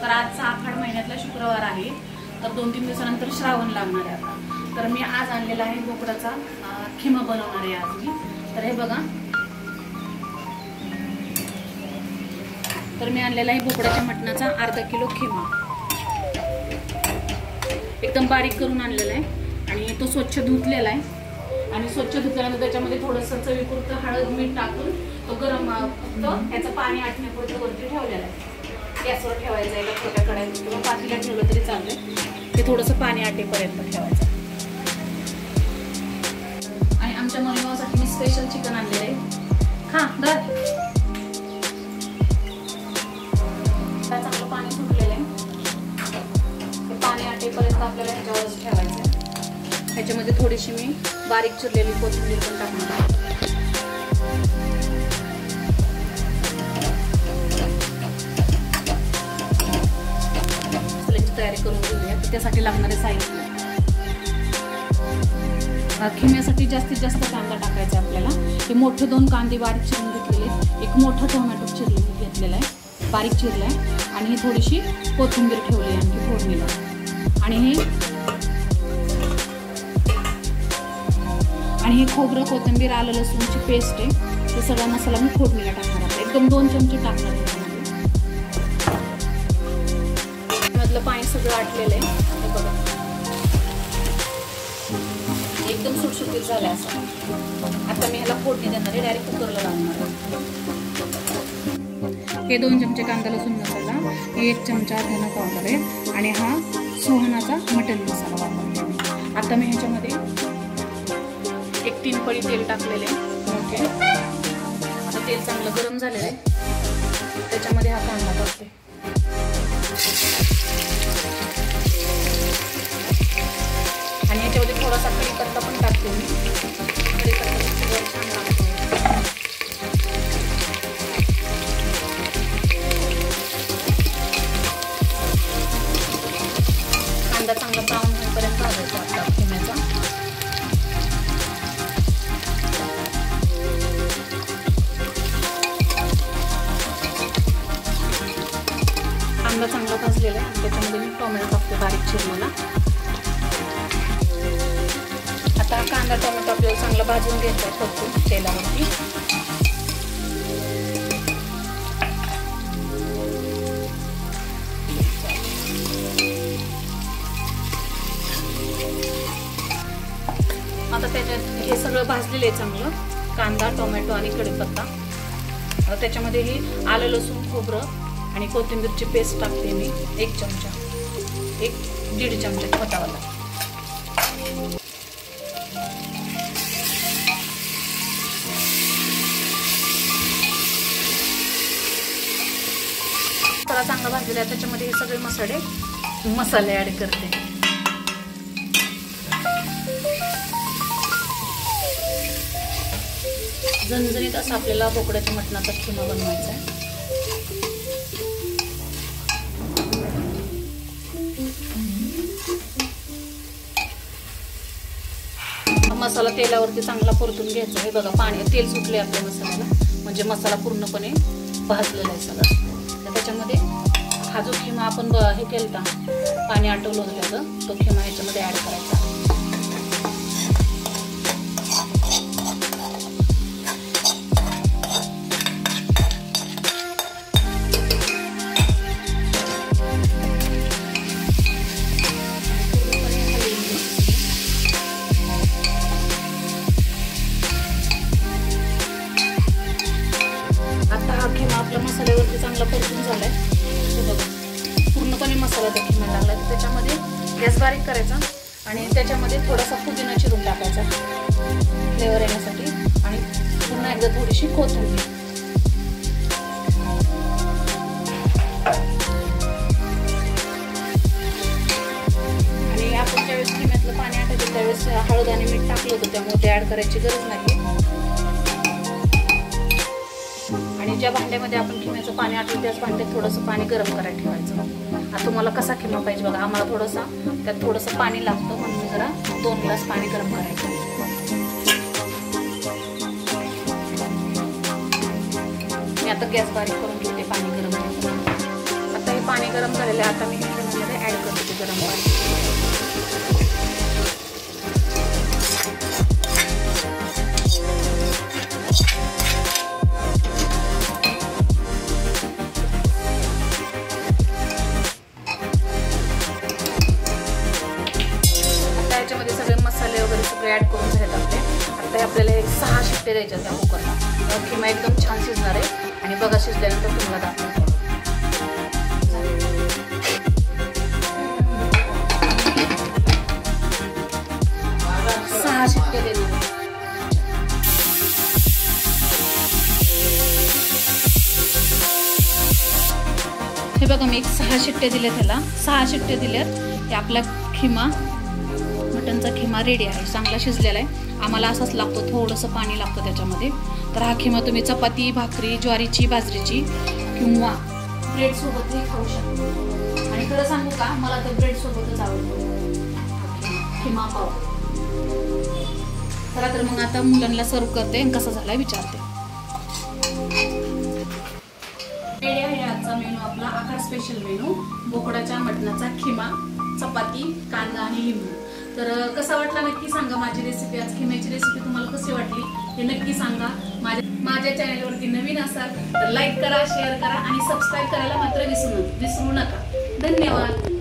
तर आजचा आखाड महिन्यातला शुक्रवार आहे, तर 2-3 दिवसानंतर श्रावण लागणार आहे आता. तर मी आज आणलेला आहे बोकडाचा खिमा बनवणार आहे आज मी. तर हे बघा, तर मी आणलेला आहे बोकडाच्या मटणाचा अर्धा किलो खिमा. एकदम बारीक करून आणलेला आहे आणि तो स्वच्छ धुतलेला आहे. आणि स्वच्छ धुतल्यानंतर त्याच्यामध्ये थोडंसं चवीपुरतं हळद मीठ टाकून तो गरम फक्त याचं पाणी आटण्यापुरतं वरती ठेवलेलं आहे. गॅसवर ठेवायचं आहे, छोट्या कढईत किंवा पातेल्यात ठेवलं तरी चालेल. ते थोडंसं पाणी आटेपर्यंत ठेवायचं. आणि आमच्या मुलीसाठी मी स्पेशल चिकन आणलेलं आहे. खा दर चांगलं पाणी सुटलेलं आहे. ते पाणी आटेपर्यंत आपल्याला ह्याच्यावरच ठेवायचं आहे. ह्याच्यामध्ये थोडीशी मी बारीक चिरलेली कोथिंबीर पण टाकणार आहे. मसाल्याची तयारी करून घेऊया. त्यासाठी लागणारे साहित्य, खिम्यासाठी जास्तीत जास्त कांदा टाकायचा आपल्याला. हे मोठे 2 कांदे बारीक चिरून घेतलेले, एक मोठा टोमॅटो घेतलेला आहे, बारीक चिरला आहे. आणि ही थोडीशी कोथिंबीर ठेवली आहे आणखी फोडणीला. आणि हे खोबरं, कोथिंबीर, आलं लसूणची पेस्ट आहे. हे सगळा मसाला मी फोडणीला टाकणार आहे. एकदम 2 चमचे टाकणार त्याच्यामध्ये. मधलं पाणी सगळं आटलेलं आहे. हे बघा, एकदम सुटसुटीत झालं असं. आता मी ह्याला फोडणी देणार आहे, डायरेक्ट कुकरला लावणार आहे. हे 2 चमचे कांदा लसूण मसाला, 1 चमचा धना पावडर आहे आणि हा सोहनाचा मटन मसाला वापरते मी. आता मी ह्याच्यामध्ये 1-3 पळी तेल टाकलेले मोठे. आता तेल चांगलं गरम झालेलं आहे. त्याच्यामध्ये हा कांदा टाकते. आणि याच्यामध्ये थोडासा कढीपत्ता पण टाकते मी. कढीपत्ता छान लागतो. कांदा चांगला ब्राऊन होईपर्यंत भाजायचा आपला खिम्याचा. कांदा चांगला भाजलेला आहे आणि त्याच्यामध्ये मी टोमॅटो टाकते बारीक चिरलेला. आता कांदा टोमॅटो आपल्याला चांगला भाजून घ्यायचा आहे फक्त तेलावरती. आता त्याच्यात हे सगळं भाजलेलं आहे चांगलं, कांदा, टोमॅटो आणि कढीपत्ता. आता त्याच्यामध्ये हे आलं लसूण खोबरं आणि कोथिंबीरची पेस्ट टाकते मी 1 चमचा, 1-1.5 चमचा छोटावाला. मसाला चांगला भाजलेला आहे. त्याच्यामध्ये हे सगळे मसाले ऍड करते. झणझणीत असं आपल्याला बोकड्याच्या मटणाचा खिमा बनवायचा आहे. मसाला तेलावरती चांगला परतून घ्यायचा. हे बघा, तेल सुटले आपल्या मसाल्याला, म्हणजे मसाला पूर्णपणे भाजलेला आहे सगळा. तर त्याच्यामध्ये हा जो खिमा आपण हे केलता, पाणी आटवलं होतं, तो खिमा ह्याच्यामध्ये ऍड करायचा. आपला मसाल्यावरती चांगला परतून झालाय. पूर्णपणे मसाला त्या खिम्याला लागला. तर त्याच्यामध्ये गॅस बारीक करायचा आणि त्याच्यामध्ये थोडासा पुदिना चिरून टाकायचा फ्लेवर येण्यासाठी. आणि पुन्हा एकदा थोडीशी कोथिंबीर. आणि आपण ज्यावेळेस खिम्यातलं पाणी आटायचं त्यावेळेस हळद आणि मीठ टाकलं होतं, त्यामुळे ते ऍड करायची गरज नाही. आणि ज्या भांड्यामध्ये आपण खिम्याचं पाणी आटलं त्याच भांड्यात थोडंसं पाणी गरम करायला ठेवायचं. आता तुम्हाला कसा खिमा पाहिजे बघा. आम्हाला त्यात थोडंसं पाणी लागतं, म्हणून जरा 2 ग्लास पाणी गरम करायचं. मी आता गॅस बारीक करून घेते पाणी गरम. आता हे पाणी गरम झालेलं आहे. आता मी ह्याच्यामध्ये ॲड करते गरम पाणी. आता याच्यामध्ये सगळे मसाले वगैरे सगळे ॲड करून झालेत आपले. आता आपल्याला एक 6 शिट्टे द्यायच्या त्या कुकरला. किंवा एकदम छान शिजणार आहे. आणि बघा शिजल्यानंतर तुम्हाला दाखवतो. 6 शिट्टे दिले. हे बघा मी 6 शिट्टे दिले त्याला. 6 शिट्टे दिल्यात ते आपला खिमा मटनचा खिमा रेडी आहे. चांगला शिजलेला आहे. आम्हाला असाच लागतो, थोडंसं पाणी लागतं त्याच्यामध्ये. तर हा खिमा तुम्ही चपाती, भाकरी, ज्वारीची, बाजरीची किंवा ब्रेड सोबतही खाऊ शकता. आणि खरं सांगू का, मला तर ब्रेड सोबतच आवडतो खिमा पाव. चला तर मग आता मुलांना सर्व करते आणि कसा झाला विचारते. रेडी आहे आजचा मेनू आपला आखाड स्पेशल मेनू. बोकडाच्या मटणाचा खिमा, चपाती, कांदा आणि लिंबू. तर कसा वाटला नक्की सांगा माझी रेसिपी. आज खिम्याची रेसिपी तुम्हाला कशी वाटली हे नक्की सांगा. माझ्या चॅनलवरती नवीन असाल तर लाईक करा, शेअर करा आणि सबस्क्राईब करायला मात्र विसरू नका. धन्यवाद.